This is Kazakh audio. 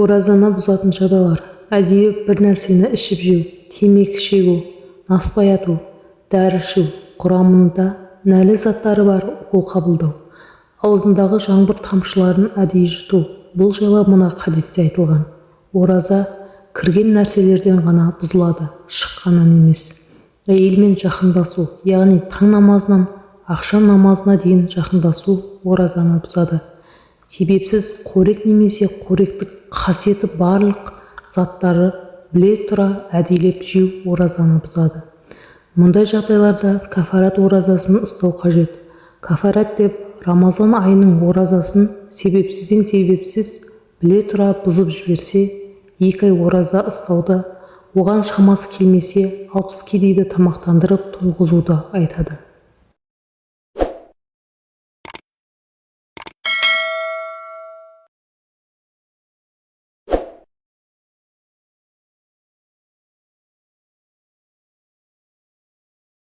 Оразаны бұзатын жағдайлар: әдейі бір нәрсені ішіп жеу, темекі шегу, аспай ату, дәрі ішу, құрамында нәрлі заттары бар укол қабылдау, аузындағы жаңбыр тамшыларын әдейі жұту. Бұл жайлы мына хадисте айтылған: ораза кірген нәрселерден ғана бұзылады, шыққаннан емес. Әйелмен жақындасу, яғни таң намазынан ақшам намазына дейін жақындасу оразаны бұзады. Себепсіз қорек немесе қоректік қасиеті барлық заттары біле тұра әдейілеп жеу оразаны бұзады. Мұндай жағдайларда кафарат оразасын ұстау қажет. Кафарат деп Рамазан айының оразасын себепсізден себепсіз біле тұра бұзып жіберсе, 2 ай ораза ұстауды, оған шамасы келмесе 60 кедейді тамақтандырып тойғызуды айтады.